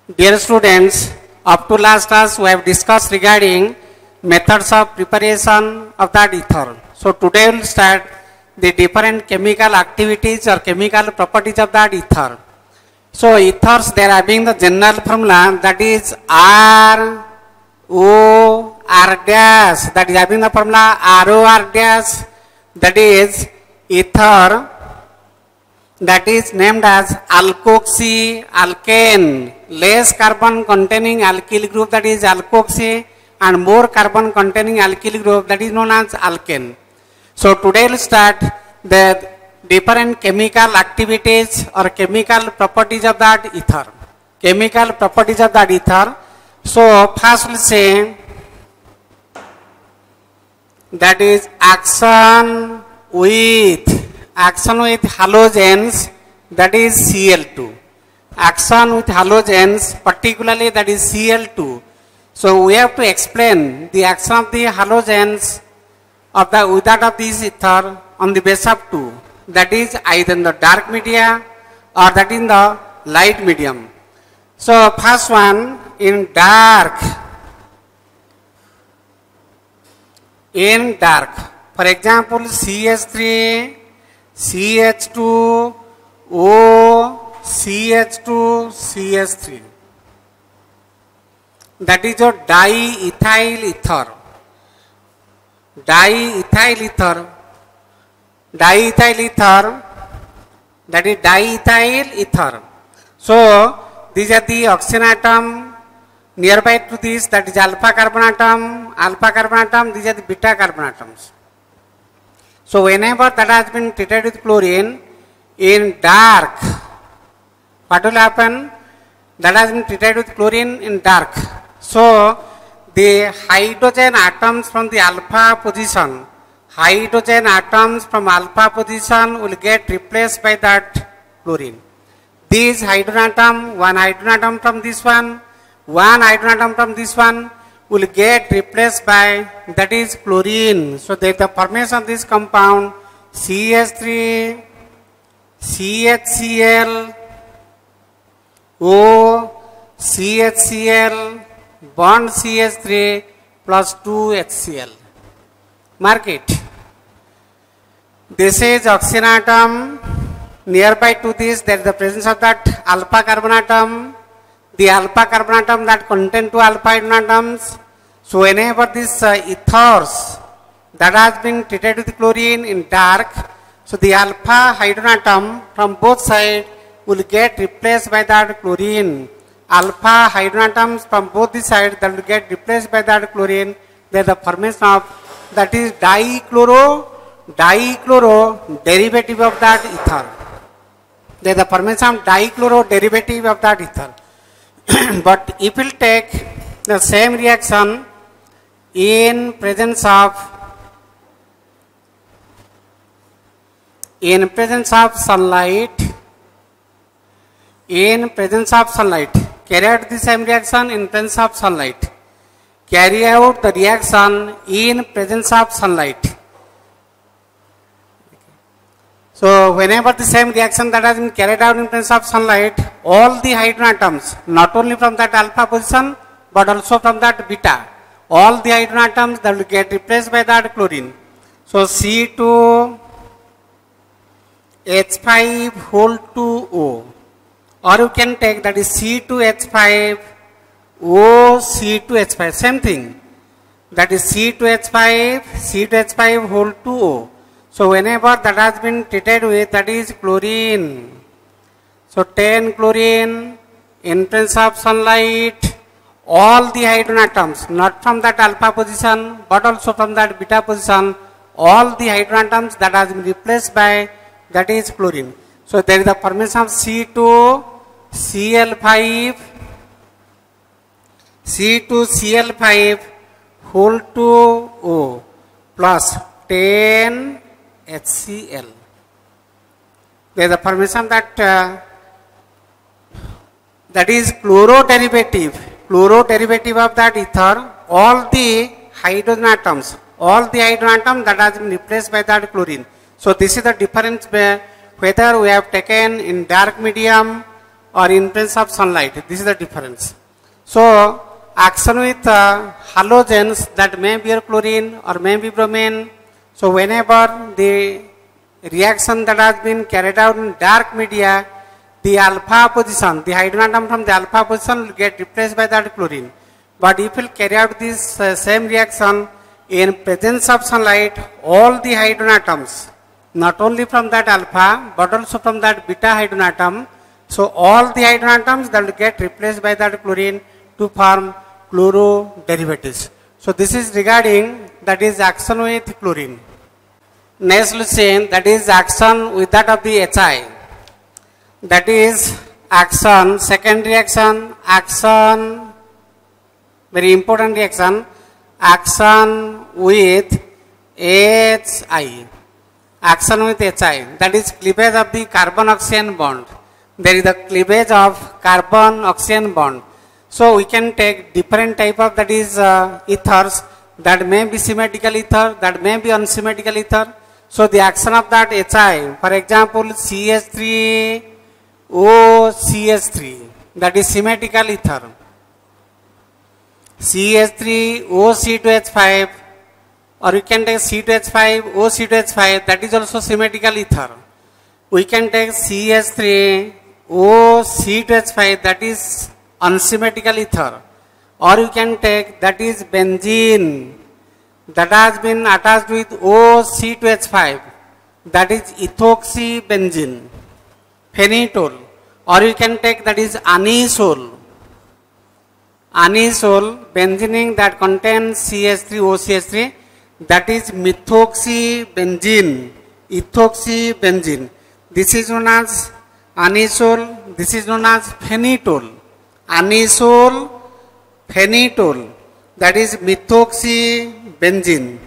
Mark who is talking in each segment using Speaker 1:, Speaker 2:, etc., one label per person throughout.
Speaker 1: Dear students, up to last class we have discussed regarding methods of preparation of that ether. So today we will start the different chemical activities or chemical properties of that ether. So ethers, they are having the general formula, that is R O R dash, that is having the formula R O R dash, that is ether, that is named as alkoxy alkane, less carbon containing alkyl group, that is alkoxy, and more carbon containing alkyl group, that is known as alkane. So today we will start the different chemical activities or chemical properties of that ether. Chemical properties of that ether. So first we will say that is action with halogens, that is Cl2. Action with halogens, particularly that is Cl2. So we have to explain the action of the halogens of the without of this ether on the base of 2. That is either in the dark media or that in the light medium. So first one, in dark. For example, CH3, CH2, O, CH2, CH3. That is your diethyl ether. Diethyl ether. Diethyl ether, that is diethyl ether. So these are the oxygen atom nearby to this, that is alpha carbon atom, these are the beta carbon atoms. So whenever that has been treated with chlorine in dark, what will happen? That has been treated with chlorine in dark. So the hydrogen atoms from the alpha position, will get replaced by that chlorine. These hydrogen atom, one hydrogen atom from this one hydrogen atom from this one will get replaced by, that is chlorine. So there is the formation of this compound CH3, CHCl, O, CHCl, bond CH3 plus 2 HCl. Mark it. This is oxygen atom. Nearby to this, there is the presence of that alpha carbon atom. The alpha carbon atom that contain 2 alpha hydrogen atoms. So whenever this ethers that has been treated with chlorine in dark, so the alpha hydrogen atom from both sides will get replaced by that chlorine. Alpha hydrogen atoms from both the sides that will get replaced by that chlorine. There is the formation of, that is dichloro derivative of that ether. There is the formation of dichloro derivative of that ether. But if we will take the same reaction in presence of sunlight, carry out the same reaction in presence of sunlight. Carry out the reaction in presence of sunlight. So whenever the same reaction that has been carried out in presence of sunlight, all the hydrogen atoms, not only from that alpha position but also from that beta, all the hydrogen atoms that will get replaced by that chlorine. So C2H5 whole 2O, or you can take that is C2H5 O C2H5, same thing, that is C2H5 whole 2O. So whenever that has been treated with, that is chlorine. So 10 chlorine in presence of sunlight, all the hydrogen atoms, not from that alpha position but also from that beta position, all the hydrogen atoms that has been replaced by, that is chlorine. So there is the formation of C2Cl5 whole 2O plus 10 HCl. There is the formation that that is chloro derivative of that ether. All the hydrogen atoms that has been replaced by that chlorine. So this is the difference whether we have taken in dark medium or in presence of sunlight. This is the difference. So action with halogens, that may be chlorine or may be bromine. So whenever the reaction that has been carried out in dark media, the alpha position, the hydrogen atom from the alpha position will get replaced by that chlorine. But if you carry out this same reaction in presence of sunlight, all the hydrogen atoms, not only from that alpha but also from that beta hydrogen atom, so all the hydrogen atoms that will get replaced by that chlorine to form chloro derivatives. So this is regarding, that is action with chlorine. Next we see, that is action with that of the HI. That is action, second reaction, action, very important reaction, action with HI. Action with HI, that is cleavage of the carbon-oxygen bond. There is the cleavage of carbon-oxygen bond. So we can take different type of, that is ethers, that may be symmetrical ether, that may be unsymmetrical ether. So the action of that HI, for example, CH3 OCH3, that is symmetrical ether. CH3 OC2H5, or you can take C2H5 OC2H5, that is also symmetrical ether. We can take CH3 OC2H5, that is unsymmetrical ether. Or you can take, that is benzene, that has been attached with OC2H5, that is ethoxybenzene. Phenetol, or you can take, that is anisole. Anisole, benzening that contains CH3 OCH3, that is methoxybenzene, ethoxybenzene. This is known as anisole, this is known as phenetol. Anisole, phenetol, that is methoxybenzene,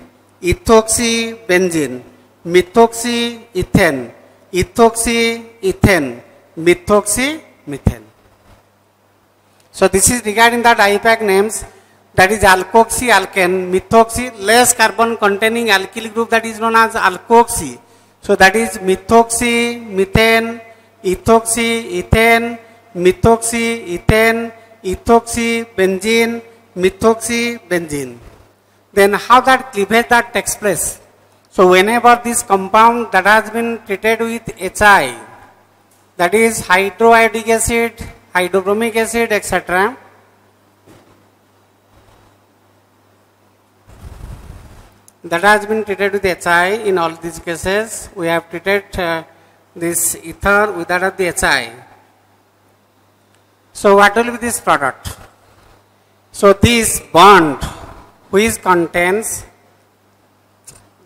Speaker 1: ethoxybenzene, methoxyethane, ethoxyethane, methoxymethane. So this is regarding that IUPAC names, that is alkoxyalkane, methoxy, less carbon containing alkyl group, that is known as alkoxy. So that is methoxymethane, ethoxyethane, methoxyethane, ethoxybenzene, methoxybenzene. Then how that cleavage that takes place? So whenever this compound that has been treated with HI, that is hydroiodic acid, hydrobromic acid, etc., that has been treated with HI, in all these cases we have treated this ether with that of the HI. So what will be this product? So this bond which contains,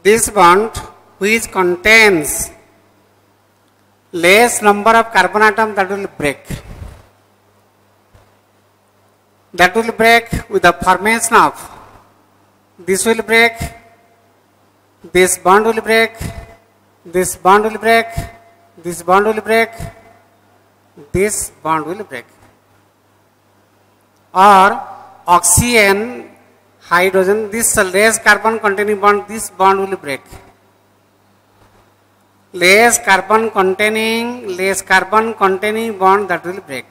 Speaker 1: this bond which contains less number of carbon atoms, that will break. That will break with the formation of, this will break, this bond will break, this bond will break, this bond will break, this bond will break. Or oxygen, hydrogen, this less carbon containing bond, this bond will break. Less carbon containing bond, that will break.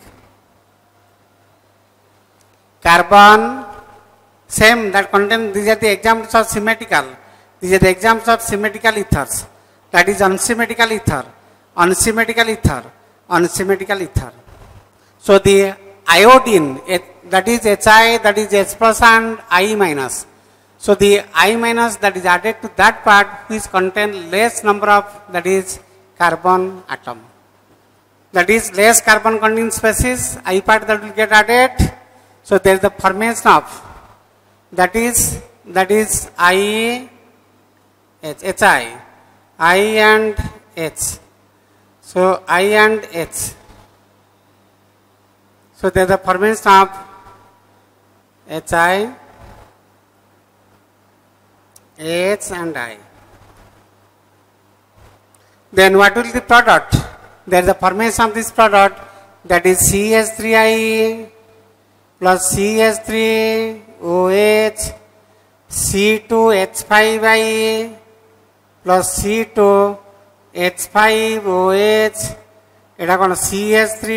Speaker 1: Carbon, same, that contain, these are the examples of symmetrical. These are the examples of symmetrical ethers. That is unsymmetrical ether, unsymmetrical ether, unsymmetrical ether. So the iodine, that is HI, that is H plus and I minus. So the I minus that is added to that part which contain less number of, that is carbon atom. That is less carbon containing species, I part that will get added. So there is the formation of, that is I, H, HI, I and H. So I and H. So there is the formation of HI, H and I. Then what will be the product? There is the formation of this product, that is CH3I plus CH3OH, C2H5I plus C2H5OH, এটা কোন CH3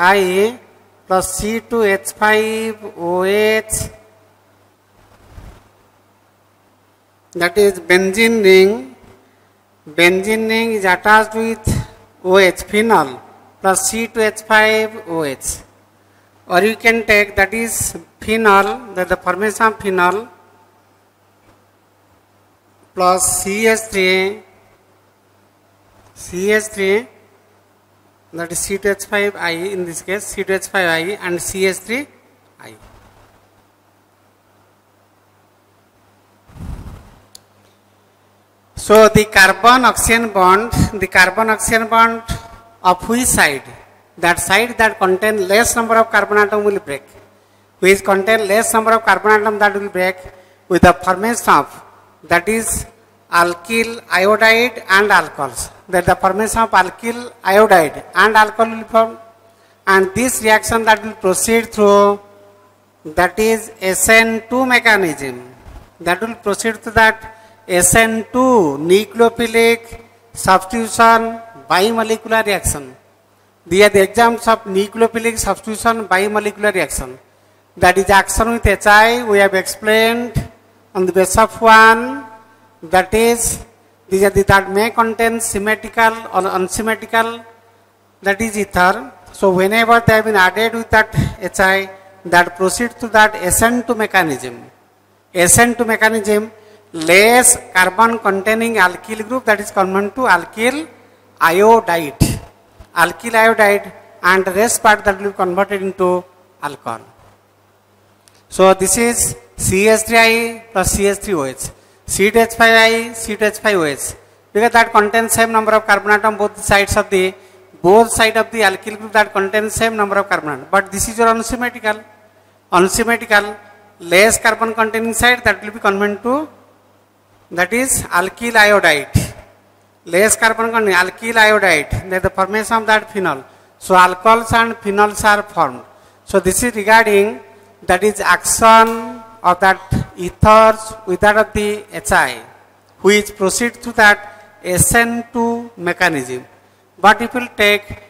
Speaker 1: I plus C2H5OH, that is benzene ring. Benzene ring is attached with OH, phenol, plus C2H5OH. Or you can take, that is phenol, that the formation of phenol, plus CH3, that is C2H5I in this case, C2H5I and CH3I. So the carbon oxygen bond of which side? That side that contain less number of carbon atom will break. Which contain less number of carbon atom that will break with the formation of, that is alkyl iodide and alcohols. That the formation of alkyl iodide and alcohol will form, and this reaction that will proceed through, that is SN2 mechanism. That will proceed to that SN2 nucleophilic substitution bimolecular reaction. These are the examples of nucleophilic substitution bimolecular reaction. That is action with HI, we have explained on the basis of one, that is, these are the that may contain symmetrical or unsymmetrical, that is ether. So whenever they have been added with that HI, that proceeds to that SN2 mechanism. SN2 mechanism, less carbon containing alkyl group, that is converted to alkyl iodide. Alkyl iodide, and the rest part that will be converted into alcohol. So this is CH3I plus CH3OH. C2H5I, C2H5OH. Because that contains same number of carbon atom both sides of the alkyl group, that contains same number of carbon atom. But this is your unsymmetrical. Unsymmetrical, less carbon containing side, that will be converted to, that is alkyl iodide. Less carbon containing alkyl iodide, that the formation of that phenol. So alcohols and phenols are formed. So this is regarding, that is action of that ethers with that of the HI, which proceeds to that SN2 mechanism. But if you take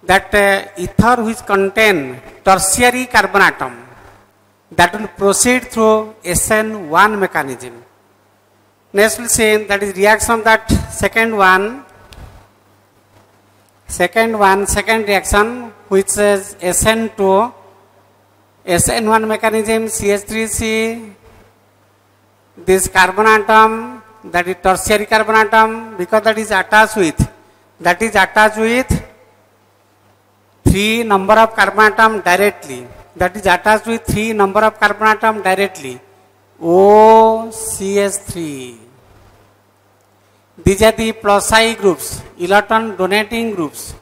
Speaker 1: that ether which contain tertiary carbon atom, that will proceed through SN1 mechanism. Next we'll see, that is reaction of that second reaction, which is SN2, SN1 mechanism, CH3C, this carbon atom, that is tertiary carbon atom, because that is attached with 3 number of carbon atom directly. That is attached with 3 number of carbon atom directly. OCH3. These are the plus I groups, electron donating groups.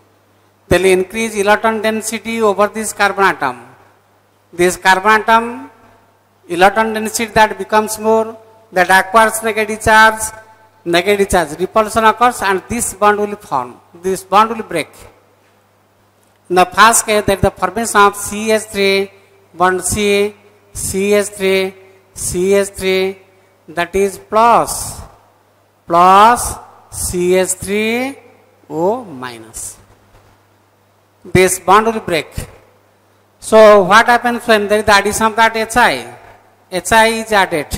Speaker 1: They will increase electron density over this carbon atom. This carbon atom, electron density that becomes more, that acquires negative charge, repulsion occurs, and this bond will form. This bond will break. In the first case, that the formation of CH3 bond C, CH3, that is plus CH3O minus. This bond will break. So what happens when there is the addition of that HI? HI is added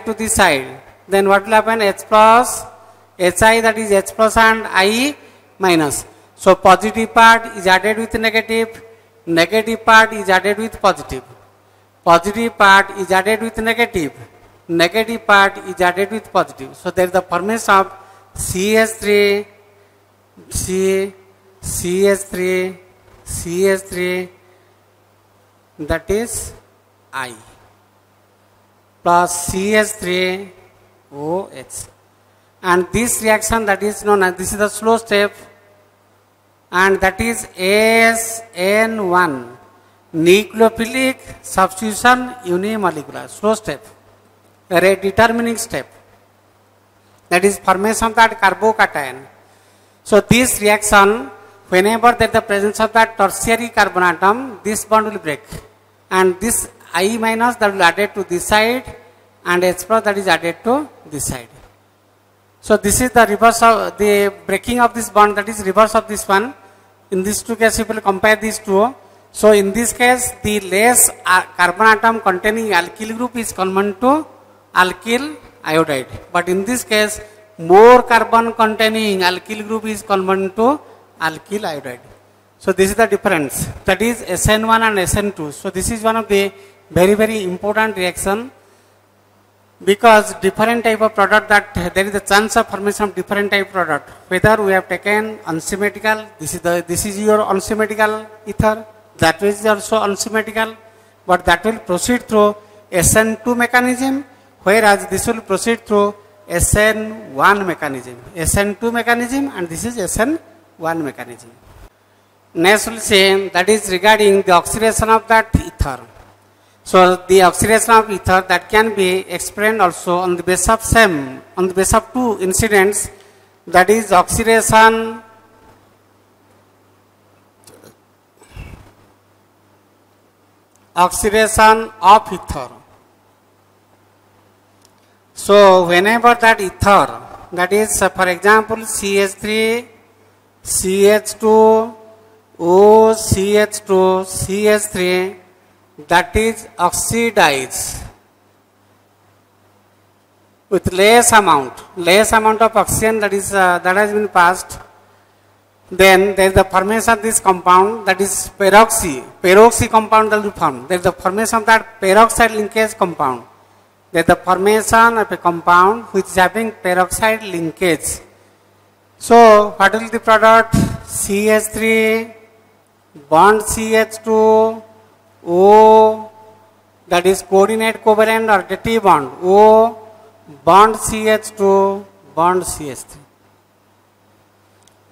Speaker 1: to this side. Then what will happen? H plus, HI, that is H plus and I minus. So positive part is added with negative part is added with positive part is added with negative part is added with positive. So there is the formation of CH3, that is I, plus CH3OH. And this reaction, that is known as, this is the slow step, and that is SN1, nucleophilic substitution unimolecular, slow step, a rate determining step, that is formation of that carbocation. So this reaction, whenever there is the presence of that tertiary carbon atom, this bond will break, and this I minus that will added to this side, and H plus that is added to this side. So this is the reverse of the breaking of this bond, that is reverse of this one. In these two cases, if you compare these two, so in this case, the less carbon atom containing alkyl group is common to alkyl iodide. But in this case, more carbon containing alkyl group is common to alkyl iodide. So this is the difference. That is SN1 and SN2. So this is one of the very important reaction, because different type of product, that there is a chance of formation of different type of product. Whether we have taken unsymmetrical, this is your unsymmetrical ether, that is also unsymmetrical, but that will proceed through SN2 mechanism, whereas this will proceed through SN1 mechanism. SN2 mechanism, and this is SN1 mechanism. Next we'll say, that is regarding the oxidation of that ether. So the oxidation of ether, that can be explained also on the basis of two incidents, that is oxidation of ether. So whenever that ether, that is for example CH3, CH2, OCH2, CH3, that is oxidized with less amount of oxygen, that has been passed, then there is the formation of this compound, that is peroxy compound that will form. There is the formation of that peroxide linkage compound. There is the formation of a compound which is having peroxide linkage. So what will the product? CH3 bond CH2, O, that is coordinate covalent or dative bond, O bond CH2 bond CH3.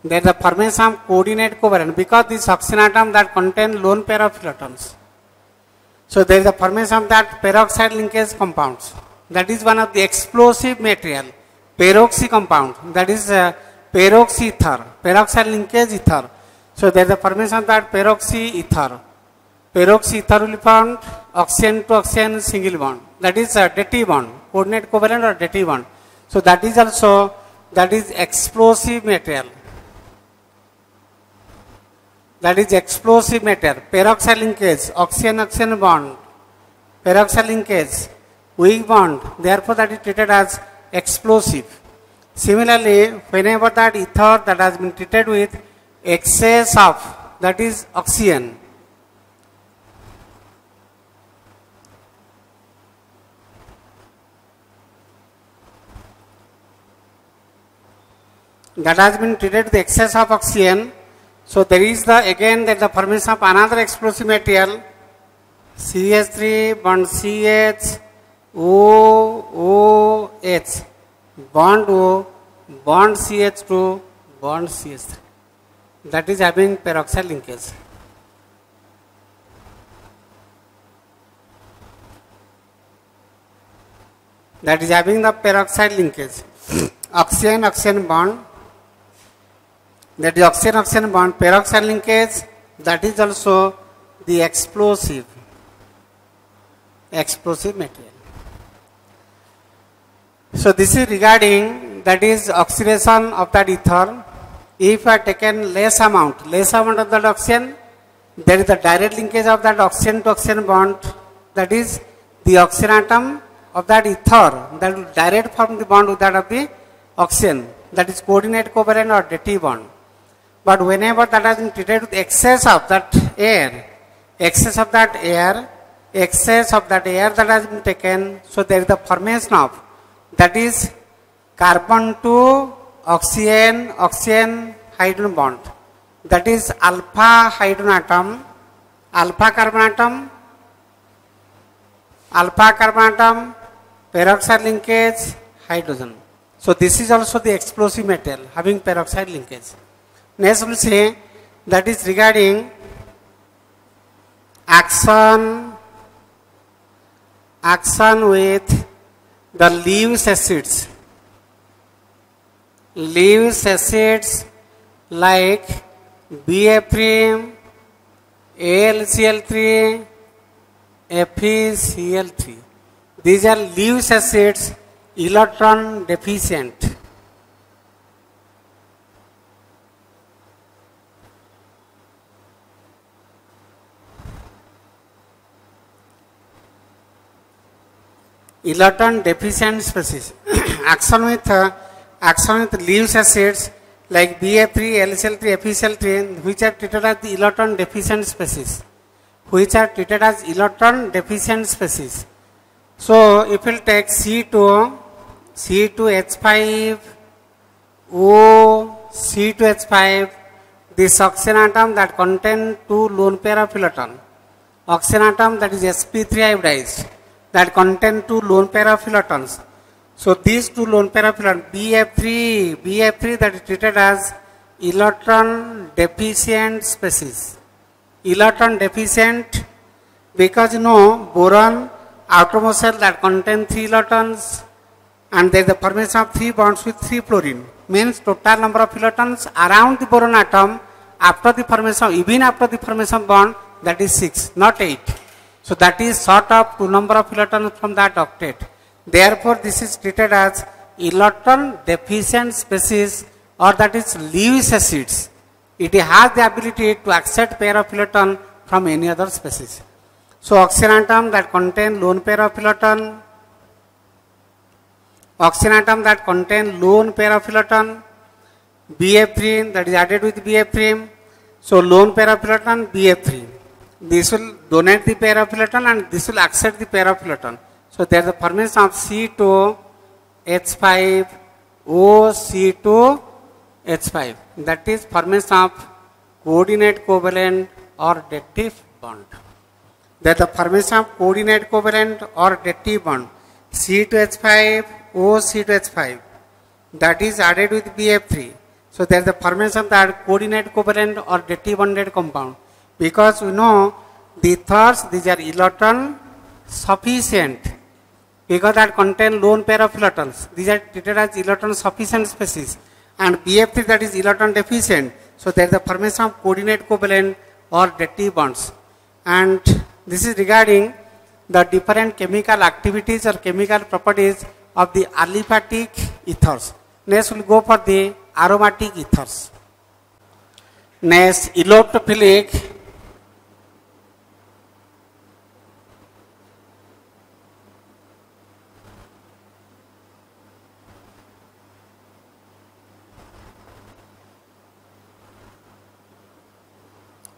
Speaker 1: There is the formation of coordinate covalent, because this oxygen atom that contain lone pair of photons. So there is the formation of that peroxide linkage compounds. That is one of the explosive material, peroxy compound, that is peroxy ether, peroxide linkage ether. So there is the formation of that peroxy ether. Peroxy ether will be found oxygen to oxygen single bond, that is a dative bond, coordinate covalent or dative bond. So that is also, that is explosive material. That is explosive material. Peroxide linkage, oxygen bond, peroxide linkage, weak bond, therefore that is treated as explosive. Similarly, whenever that ether that has been treated with excess of, that is oxygen, that has been treated with excess of oxygen, so there is the formation of another explosive material, CH3 bond CH, OH, bond O, bond CH2, bond CH3. That is having peroxide linkage. That is having the peroxide linkage. Oxygen bond, that is oxygen bond, peroxide linkage, that is also the explosive material. So this is regarding, that is oxidation of that ether. If I have taken less amount of that oxygen, there is a direct linkage of that oxygen to oxygen bond, that is the oxygen atom of that ether that will direct form the bond with that of the oxygen, that is coordinate covalent or dative bond. But whenever that has been treated with excess of that air that has been taken, so there is the formation of, that is carbon to oxygen hydrogen bond, that is alpha hydrogen atom, alpha carbon atom, peroxide linkage, hydrogen. So this is also the explosive material having peroxide linkage. Next we will say, that is regarding action with the Lewis acids like BF3, AlCl3, FeCl3. These are Lewis acids, electron deficient. electron deficient species. Action with Lewis acids like BF3, LCl3, FeCl3, which are treated as the electron deficient species. So if we'll take C2H5O, C2H5, this oxygen atom that contain 2 lone pair of electron, oxygen atom that is sp3 iodized that contain 2 lone pair of electrons. So these 2 lone pair of electrons, BF3 that is treated as electron deficient species. Electron deficient because boron outermost shell that contain 3 electrons and there is the formation of 3 bonds with 3 fluorine, means total number of electrons around the boron atom after the formation, even after the formation bond, that is 6, not 8. So that is sort of 2 number of electrons from that octet. Therefore this is treated as electron deficient species, or that is Lewis acids. It has the ability to accept pair of electron from any other species. So oxygen atom that contain lone pair of electron, BF3 that is added with BF3. So lone pair of electron BF3. This will donate the pair of electron and this will accept the pair of electron. So there is the formation of C2H5O, that is formation of coordinate covalent or dative bond. There is the formation of coordinate covalent or dative bond. C2H5O, C2H5, that is added with BF3. So there is the formation of that coordinate covalent or dative bonded compound. Because we know the ethers, these are electron sufficient, because that contain lone pair of electrons. These are treated as electron sufficient species. And BF3 that is electron deficient. So there is the formation of coordinate covalent or dative bonds. And this is regarding the different chemical activities or chemical properties of the aliphatic ethers. Next we will go for the aromatic ethers. Next, electrophilic,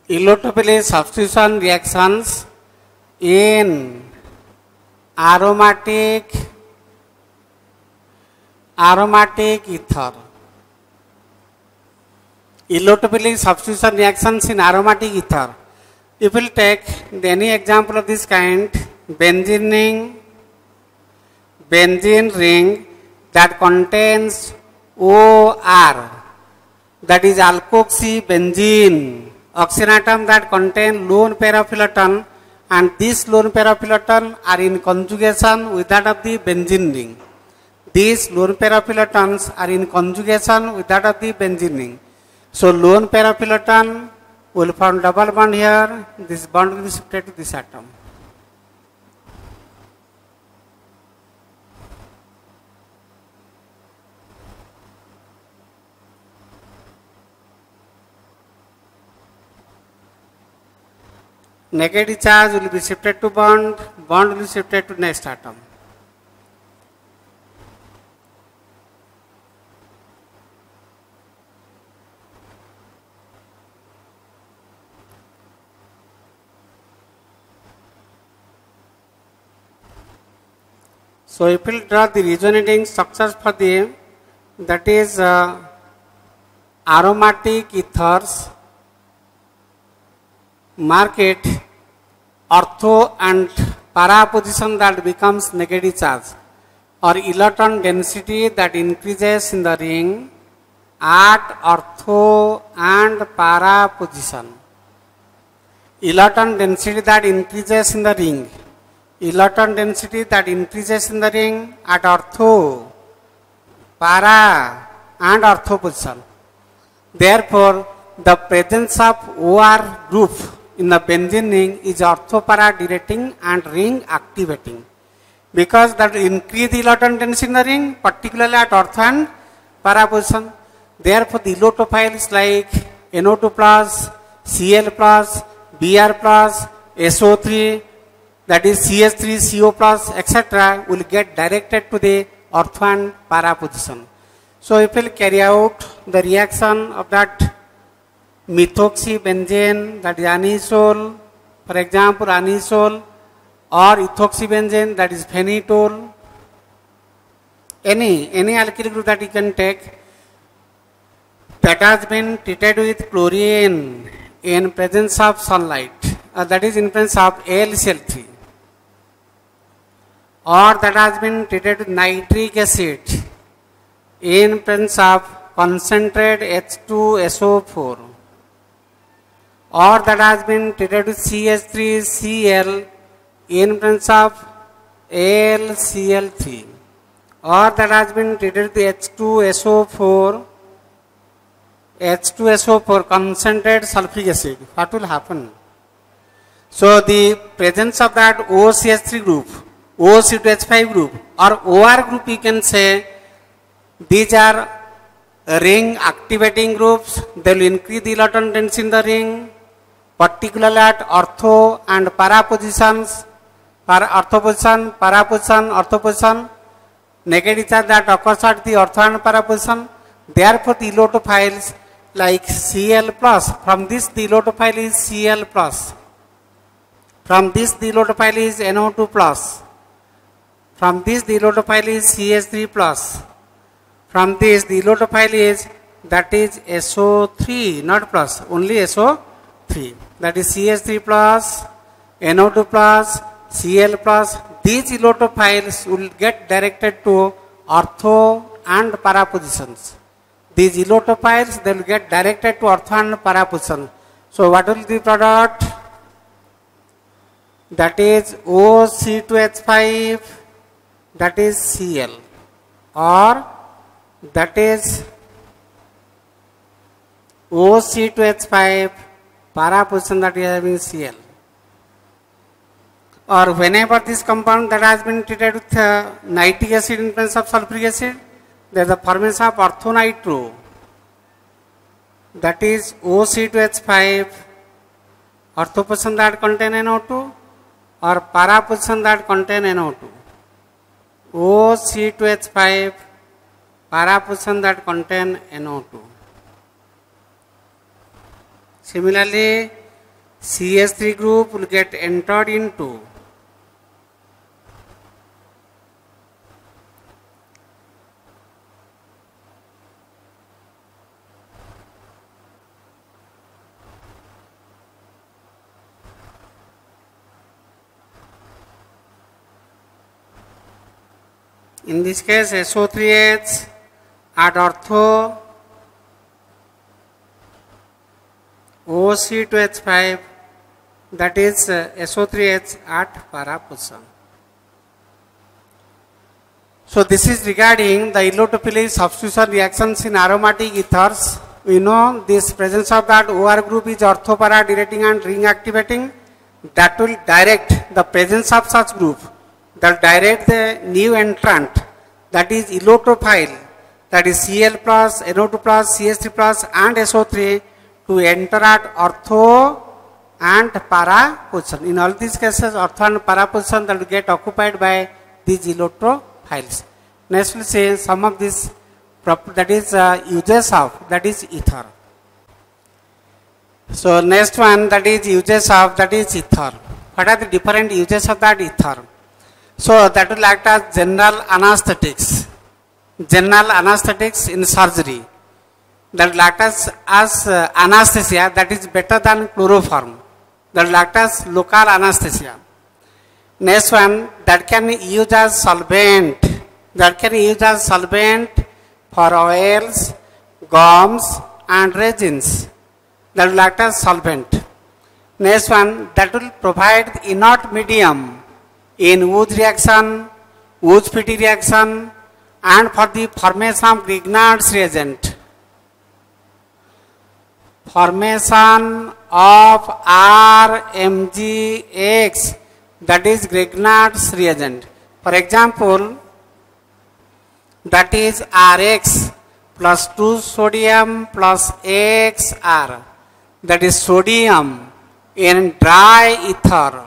Speaker 1: electrophilic substitution reactions in aromatic ether. Electrophilic substitution reactions in aromatic ether. If we will take any example of this kind, benzene ring that contains OR, that is alkoxybenzene, oxygen atom that contain lone pair of electron, and this lone pair of electron are in conjugation with that of the benzene ring. These lone pair of electrons are in conjugation with that of the benzene ring. So lone pair of electron will form double bond here. This bond will be shifted to this atom. Negative charge will be shifted to bond will be shifted to next atom. So if we will draw the resonating structures for the, that is aromatic ethers, mark it ortho and para position that becomes negative charge, or electron density that increases in the ring at ortho and para position. Electron density that increases in the ring. Electron density that increases in the ring at ortho, para and ortho position. Therefore, the presence of OR group in the benzene ring is ortho-para directing and ring activating, because that increase the electron density in the ring, particularly at ortho and para position. Therefore, the electrophiles like NO2+, Cl+, Br+, SO3, that is CH3CO plus etc. will get directed to the ortho and para position. So if we will carry out the reaction of that methoxybenzene, that is anisole, for example anisole, or ethoxybenzene, that is phenetol, any alkyl group that you can take that has been treated with chlorine in presence of sunlight, that is in presence of AlCl3, or that has been treated with nitric acid in presence of concentrated H2SO4, or that has been treated with CH3Cl in presence of AlCl3, or that has been treated with H2SO4 concentrated sulfuric acid, what will happen? So the presence of that OCH3 group, OC2H5 group or OR group, you can say these are ring activating groups. They will increase the electron density in the ring, particularly at ortho and para positions. Ortho position, para position, ortho position, negative charge that occurs at the ortho and para position. Therefore, the elotophiles like Cl plus, from this the elotophile is Cl plus, from this the elotophile is NO2 plus, from this the elotophile is CH3 plus, from this the elotophile is, that is SO3, not plus, only SO3, that is CH3 plus, NO2 plus, Cl plus. These elotophiles will get directed to ortho and para positions. These elotophiles, they will get directed to ortho and para position. So what will be the product? That is OC2H5, that is Cl, or that is OC2H5 para position, that is having Cl. Or whenever this compound that has been treated with nitric acid in presence of sulfuric acid, there is a formation of orthonitro, that is OC2H5, ortho position that contain NO2 or para position that contain NO2. OC2H5, para position that contain NO2. Similarly, CH3 group will get entered into in this case SO3H at ortho, OC2H5, that is SO3H at para position. So this is regarding the allotophilic substitution reactions in aromatic ethers. We know this presence of that OR group is ortho para directing and ring activating. That will direct the presence of such group, that direct the new entrant, that is allotophile, that is Cl plus, NO2 plus, CH3 plus and SO3 to enter at ortho and para position. In all these cases, ortho and para position that will get occupied by these allotophiles. Next we will say some of these, that is uses of, that is ether. So next one, that is uses of, that is ether. What are the different uses of that ether? So that will act as general anesthetics. General anesthetics in surgery. That will act as anesthesia, that is better than chloroform. That will act as local anesthesia. Next one, that can use as solvent. That can use as solvent for oils, gums and resins. That will act as solvent. Next one, that will provide inert medium in Wood reaction, Wood-Fitty reaction and for the formation of Grignard's reagent. Formation of RMGX, that is Grignard's reagent. For example, that is Rx plus 2 sodium plus XR, that is sodium in dry ether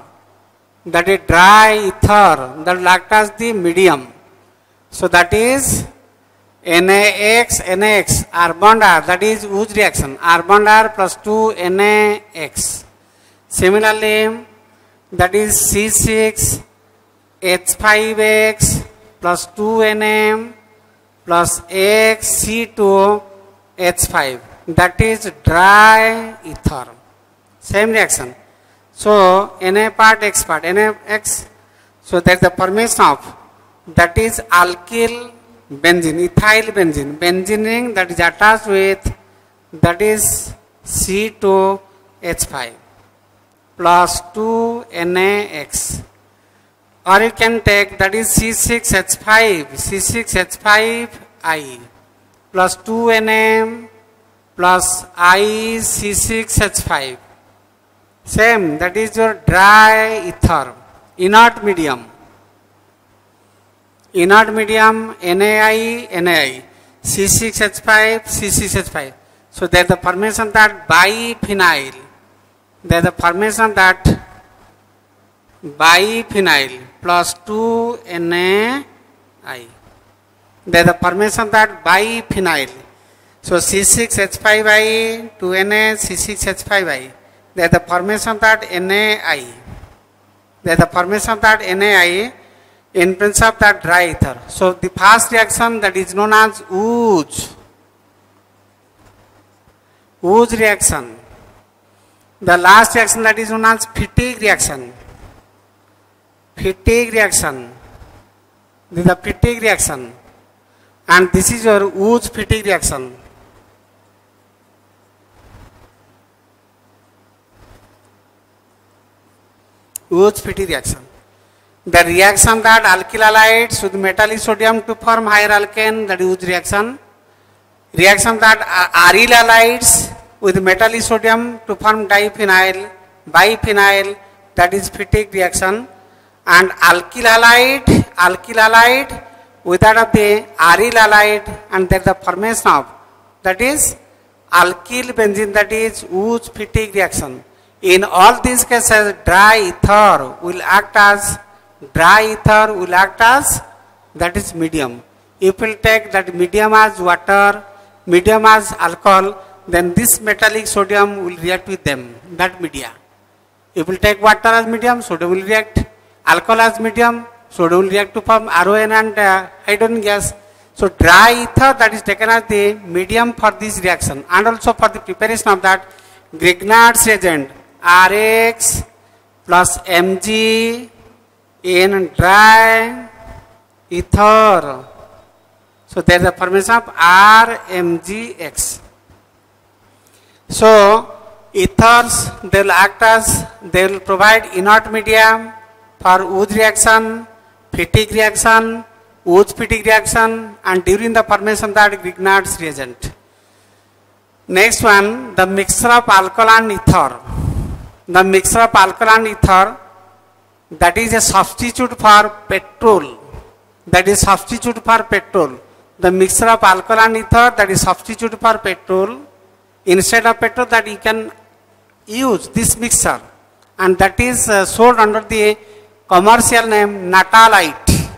Speaker 1: that is dry ether, that will act as the medium. So that is NaX, R bond R, that is Wood's reaction, R bond R plus 2 NaX. Similarly, that is C6H5X plus 2Na plus X C2H5, that is dry ether. Same reaction. So Na part, X part, NaX. So that is the formation of, that is alkyl benzene, ethyl benzene, benzene ring that is attached with, that is C2H5 plus 2NaX. Or you can take, that is C6H5I plus 2Na plus I C6H5. Same, that is your dry ether, inert medium. Inert medium, NaI, C6H5, C6H5. So there is the formation that biphenyl. There is the formation that biphenyl plus 2NaI. There is the formation that biphenyl. So C6H5I, 2Na, C6H5I. There is the formation that NaI. There is the formation that NaI in presence of that dry ether. So the first reaction, that is known as Wood's reaction. The last reaction, that is known as fatigue reaction. Fatigue reaction. This is the fatigue reaction. And this is your Wood's fatigue reaction. Wood's fatigue reaction. The reaction that alkyl halides with metallic sodium to form higher alkane, that is Wood's reaction. Reaction that aryl halides with metallic sodium to form biphenyl, that is fatigue reaction. And alkyl halide with that of the aryl halide, and there is the formation of, that is alkyl benzene, that is Wood's fatigue reaction. In all these cases, dry ether will act as, that is medium. If we will take that medium as water, medium as alcohol, then this metallic sodium will react with them, that media. If we will take water as medium, sodium will react. Alcohol as medium, sodium will react to form RON and hydrogen gas. So dry ether, that is taken as the medium for this reaction, and also for the preparation of that Grignard's reagent, Rx plus Mg in dry ether. So there is a formation of RMgX. So ethers, they will act as, they will provide inert medium for Wood's reaction, fatigue reaction, Wood's fatigue reaction, and during the formation of that Grignard's reagent. Next one, the mixture of alcohol and ether. The mixture of alcohol and ether, that is a substitute for petrol. That is substitute for petrol. The mixture of alcohol and ether, that is substitute for petrol. Instead of petrol, that you can use this mixture, and that is sold under the commercial name Natalite.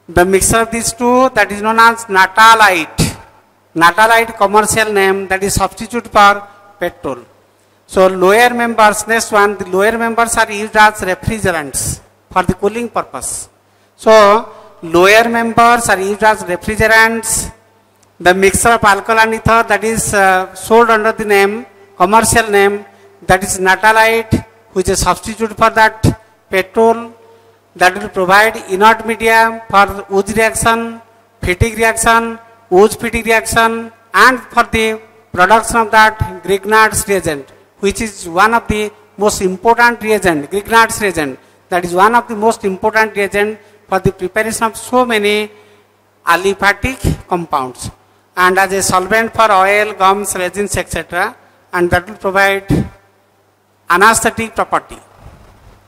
Speaker 1: The mixture of these two, that is known as Natalite. Natalite commercial name, that is substitute for petrol. So lower members, next one, the lower members are used as refrigerants for the cooling purpose. So lower members are used as refrigerants. The mixture of alcohol and ether, that is sold under the name, commercial name, that is Natalite, which is a substitute for that petrol, that will provide inert medium for Wood's reaction, fatigue reaction, Wood's fatigue reaction, and for the production of that Grignard's reagent, which is one of the most important reagent, Grignard's reagent, that is one of the most important reagent for the preparation of so many aliphatic compounds, and as a solvent for oil, gums, resins, etc., and that will provide anesthetic property.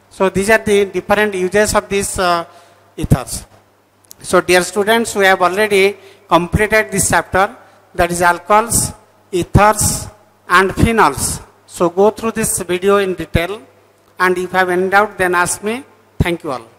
Speaker 1: So these are the different uses of these ethers. So dear students, we have already completed this chapter, that is alcohols, ethers and phenols. So go through this video in detail, and if you have any doubt then ask me. Thank you all.